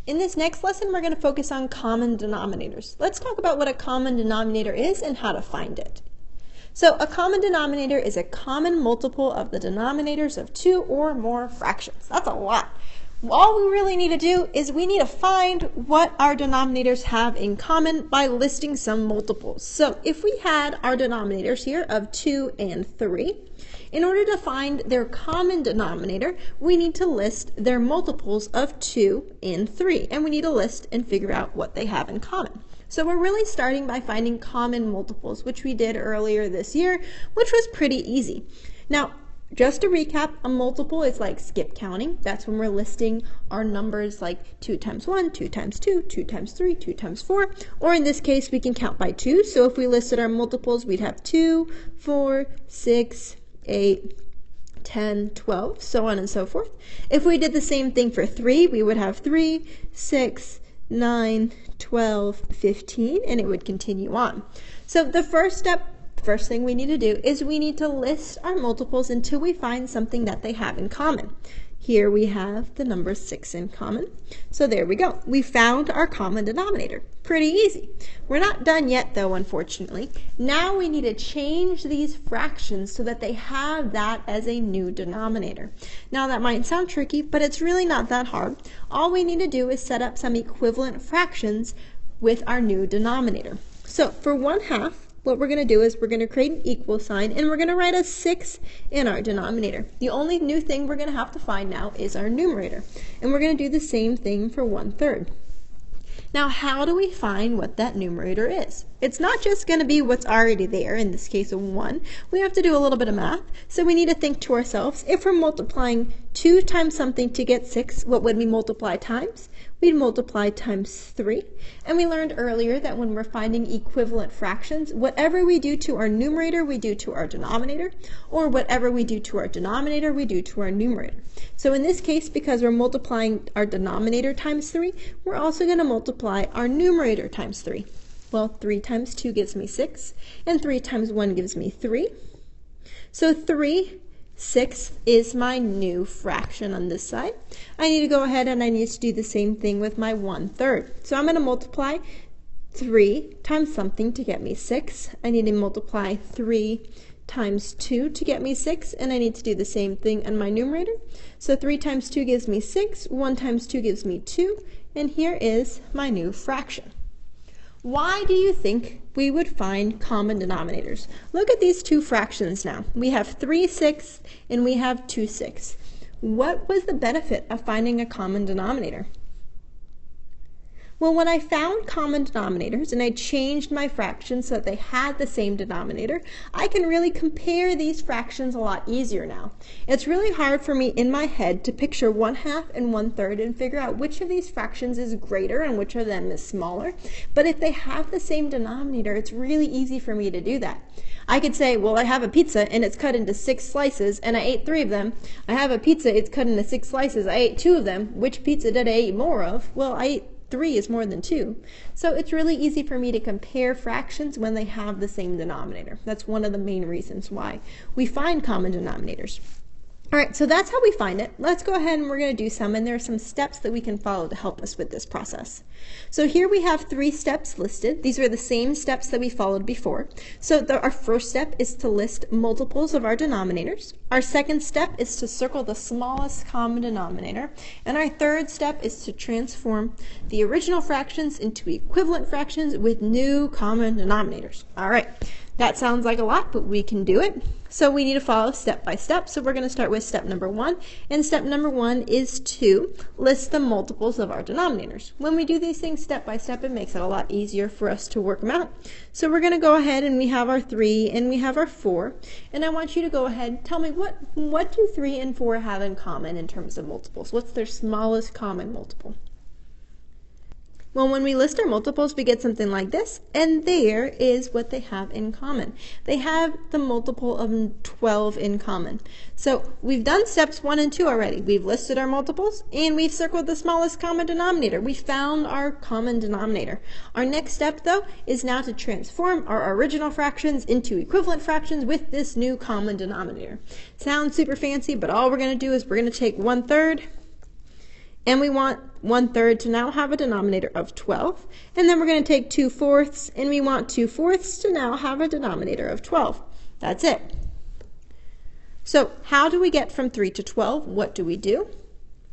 In this next lesson, we're going to focus on common denominators. Let's talk about what a common denominator is and how to find it. So a common denominator is a common multiple of the denominators of two or more fractions. That's a lot. All we really need to do is we need to find what our denominators have in common by listing some multiples. So if we had our denominators here of 2 and 3, in order to find their common denominator, we need to list their multiples of 2 and 3, and we need to list and figure out what they have in common. So we're really starting by finding common multiples, which we did earlier this year, which was pretty easy. Now, just to recap, a multiple is like skip counting. That's when we're listing our numbers like 2 times 1, 2 times 2, 2 times 3, 2 times 4, or in this case, we can count by 2. So if we listed our multiples, we'd have 2, 4, 6, 8, 10, 12, so on and so forth. If we did the same thing for 3, we would have 3, 6, 9, 12, 15, and it would continue on. So the first thing we need to do is we need to list our multiples until we find something that they have in common. Here we have the number 6 in common. So there we go. We found our common denominator. Pretty easy. We're not done yet though, unfortunately. Now we need to change these fractions so that they have that as a new denominator. Now that might sound tricky, but it's really not that hard. All we need to do is set up some equivalent fractions with our new denominator. So for 1/2, what we're going to do is we're going to create an equal sign and we're going to write a 6 in our denominator. The only new thing we're going to have to find now is our numerator. And we're going to do the same thing for 1/3. Now, how do we find what that numerator is? It's not just going to be what's already there, in this case of 1. We have to do a little bit of math. So we need to think to ourselves, if we're multiplying 2 times something to get 6, what would we multiply times? We'd multiply times 3. And we learned earlier that when we're finding equivalent fractions, whatever we do to our numerator, we do to our denominator, or whatever we do to our denominator, we do to our numerator. So in this case, because we're multiplying our denominator times 3, we're also going to multiply our numerator times 3. Well, 3 times 2 gives me 6, and 3 times 1 gives me 3. So 3/6 is my new fraction on this side. I need to go ahead and I need to do the same thing with my 1/3. So I'm going to multiply 3 times something to get me 6. I need to multiply 3 times 2 to get me 6, and I need to do the same thing on my numerator. So 3 times 2 gives me 6, 1 times 2 gives me 2, and here is my new fraction. Why do you think we would find common denominators? Look at these two fractions now. We have 3/6 and we have 2/6. What was the benefit of finding a common denominator? Well, when I found common denominators and I changed my fractions so that they had the same denominator, I can really compare these fractions a lot easier now. It's really hard for me in my head to picture 1/2 and 1/3 and figure out which of these fractions is greater and which of them is smaller. But if they have the same denominator, it's really easy for me to do that. I could say, well, I have a pizza and it's cut into 6 slices and I ate 3 of them. I have a pizza, it's cut into 6 slices, I ate 2 of them. Which pizza did I eat more of? Well, I ate 3 is more than 2. So it's really easy for me to compare fractions when they have the same denominator. That's one of the main reasons why we find common denominators. All right, so that's how we find it. Let's go ahead and we're going to do some, and there are some steps that we can follow to help us with this process. So here we have 3 steps listed. These are the same steps that we followed before. So our first step is to list multiples of our denominators. Our second step is to circle the smallest common denominator. And our third step is to transform the original fractions into equivalent fractions with new common denominators. All right. That sounds like a lot, but we can do it. So we need to follow step by step. So we're going to start with step number 1. And step number 1 is to list the multiples of our denominators. When we do these things step by step, it makes it a lot easier for us to work them out. So we're going to go ahead and we have our 3 and we have our 4. And I want you to go ahead and tell me what do 3 and 4 have in common in terms of multiples? What's their smallest common multiple? Well, when we list our multiples, we get something like this, and there is what they have in common. They have the multiple of 12 in common. So we've done steps 1 and 2 already. We've listed our multiples, and we've circled the smallest common denominator. We found our common denominator. Our next step, though, is now to transform our original fractions into equivalent fractions with this new common denominator. Sounds super fancy, but all we're going to do is we're going to take 1/3, and we want 1/3 to now have a denominator of 12. And then we're going to take 2/4, and we want 2/4 to now have a denominator of 12. That's it. So how do we get from 3 to 12? What do?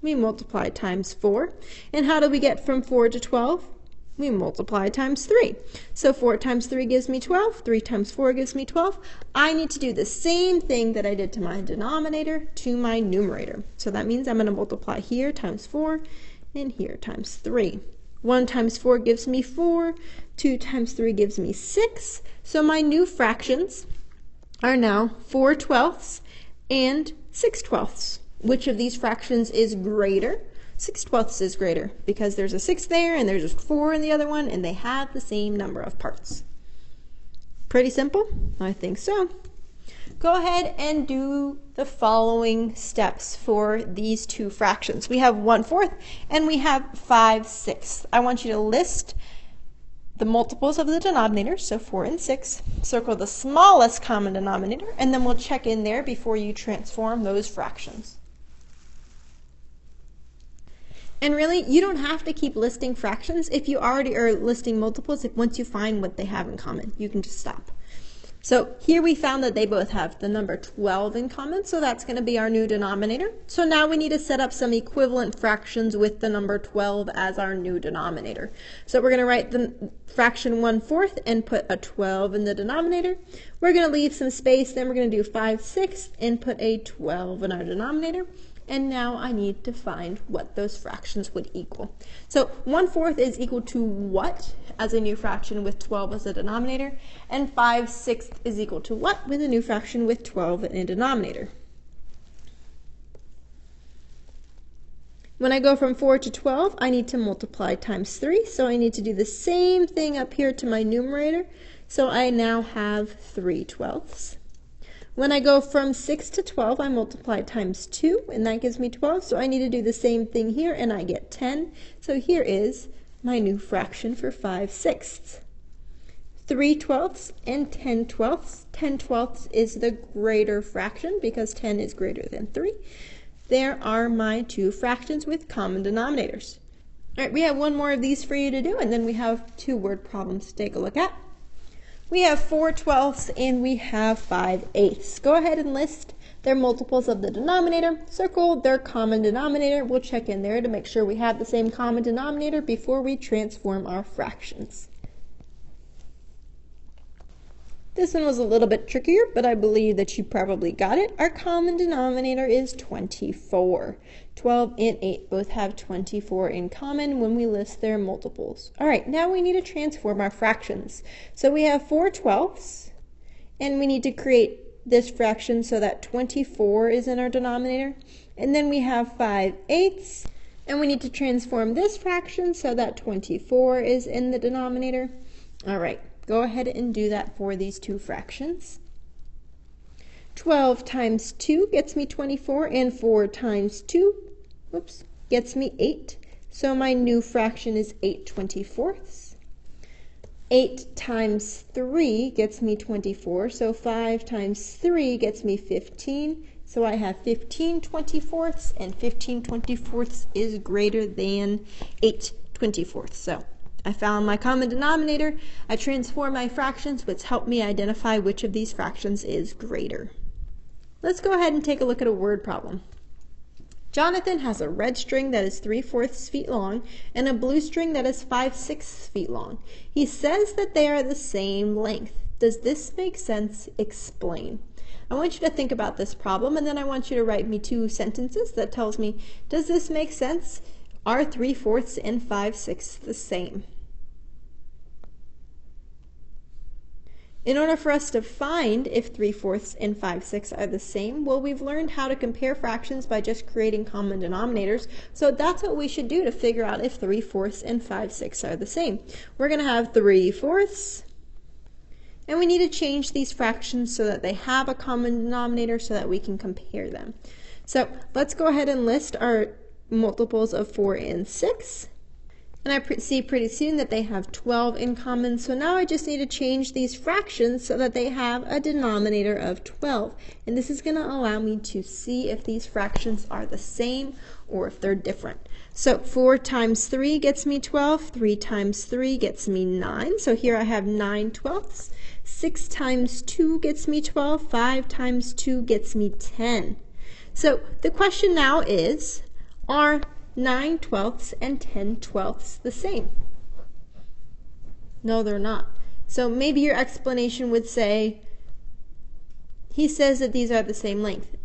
We multiply times 4. And how do we get from 4 to 12? We multiply times 3. So 4 times 3 gives me 12. 3 times 4 gives me 12. I need to do the same thing that I did to my denominator to my numerator. So that means I'm going to multiply here times 4 and here times 3. 1 times 4 gives me 4. 2 times 3 gives me 6. So my new fractions are now 4/12 and 6/12. Which of these fractions is greater? 6/12 is greater because there's a 6 there and there's a 4 in the other one, and they have the same number of parts. Pretty simple? I think so. Go ahead and do the following steps for these two fractions. We have 1/4 and we have 5/6. I want you to list the multiples of the denominators, so 4 and 6. Circle the smallest common denominator, and then we'll check in there before you transform those fractions. And really, you don't have to keep listing fractions if you already are listing multiples. Once you find what they have in common, you can just stop. So here we found that they both have the number 12 in common, so that's going to be our new denominator. So now we need to set up some equivalent fractions with the number 12 as our new denominator. So we're going to write the fraction 1/4 and put a 12 in the denominator. We're going to leave some space, then we're going to do 5/6 and put a 12 in our denominator. And now I need to find what those fractions would equal. So 1/4 is equal to what as a new fraction with 12 as a denominator? And 5/6 is equal to what with a new fraction with 12 in a denominator? When I go from 4 to 12, I need to multiply times 3. So I need to do the same thing up here to my numerator. So I now have 3/12. When I go from 6 to 12, I multiply times 2, and that gives me 12. So I need to do the same thing here, and I get 10. So here is my new fraction for 5/6. 3/12 and 10/12. 10/12 is the greater fraction because 10 is greater than 3. There are my two fractions with common denominators. All right, we have one more of these for you to do, and then we have two word problems to take a look at. We have 4/12 and we have 5/8. Go ahead and list their multiples of the denominator. Circle their common denominator. We'll check in there to make sure we have the same common denominator before we transform our fractions. This one was a little bit trickier, but I believe that you probably got it. Our common denominator is 24. 12 and 8 both have 24 in common when we list their multiples. All right, now we need to transform our fractions. So we have 4/12, and we need to create this fraction so that 24 is in our denominator. And then we have 5/8, and we need to transform this fraction so that 24 is in the denominator. All right. Go ahead and do that for these two fractions. 12 times 2 gets me 24, and 4 times 2, gets me 8. So my new fraction is 8/24. 8 times 3 gets me 24, so 5 times 3 gets me 15. So I have 15/24, and 15/24 is greater than 8/24. So I found my common denominator. I transformed my fractions, which helped me identify which of these fractions is greater. Let's go ahead and take a look at a word problem. Jonathan has a red string that is 3/4 feet long and a blue string that is 5/6 feet long. He says that they are the same length. Does this make sense? Explain. I want you to think about this problem, and then I want you to write me two sentences that tells me, does this make sense? Are 3/4 and 5/6 the same? In order for us to find if 3/4 and 5/6 are the same, well, we've learned how to compare fractions by just creating common denominators. So that's what we should do to figure out if 3/4 and 5/6 are the same. We're going to have 3/4, and we need to change these fractions so that they have a common denominator so that we can compare them. So let's go ahead and list our multiples of 4 and 6. And I see pretty soon that they have 12 in common. So now I just need to change these fractions so that they have a denominator of 12. And this is going to allow me to see if these fractions are the same or if they're different. So 4 times 3 gets me 12, 3 times 3 gets me 9. So here I have 9/12. 6 times 2 gets me 12, 5 times 2 gets me 10. So the question now is, are 9/12 and 10/12 the same? No, they're not. So maybe your explanation would say, he says that these are the same length.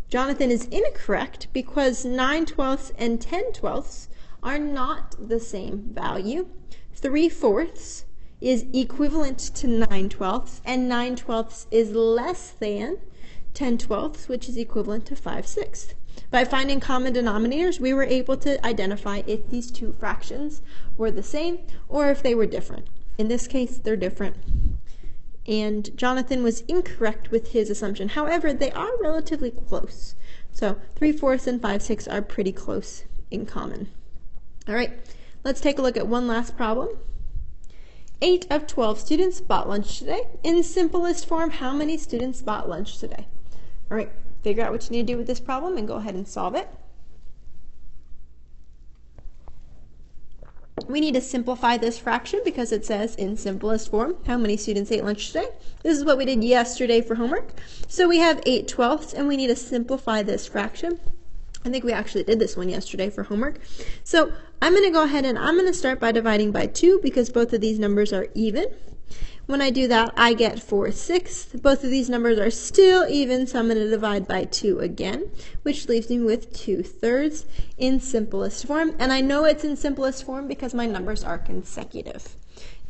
Jonathan is incorrect because 9/12 and 10/12 are not the same value. 3/4 is equivalent to 9/12, and 9/12 is less than 10/12, which is equivalent to 5/6. By finding common denominators, we were able to identify if these two fractions were the same or if they were different. In this case, they're different. And Jonathan was incorrect with his assumption. However, they are relatively close. So 3/4 and 5/6 are pretty close in common. All right, let's take a look at one last problem. 8 of 12 students bought lunch today. In simplest form, how many students bought lunch today? All right, figure out what you need to do with this problem and go ahead and solve it. We need to simplify this fraction because it says in simplest form how many students ate lunch today. This is what we did yesterday for homework. So we have 8/12 and we need to simplify this fraction. I think we actually did this one yesterday for homework. So I'm going to go ahead and I'm going to start by dividing by 2 because both of these numbers are even. When I do that, I get 4/6. Both of these numbers are still even, so I'm going to divide by 2 again, which leaves me with 2/3 in simplest form. And I know it's in simplest form because my numbers are consecutive.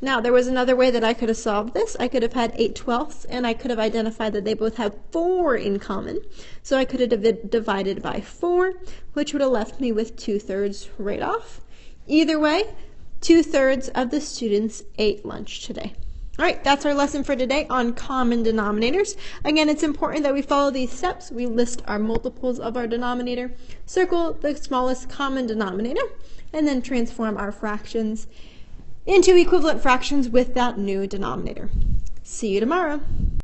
Now, there was another way that I could have solved this. I could have had 8/12, and I could have identified that they both have 4 in common. So I could have divided by 4, which would have left me with 2/3 right off. Either way, 2/3 of the students ate lunch today. All right, that's our lesson for today on common denominators. Again, it's important that we follow these steps. We list our multiples of our denominator, circle the smallest common denominator, and then transform our fractions into equivalent fractions with that new denominator. See you tomorrow.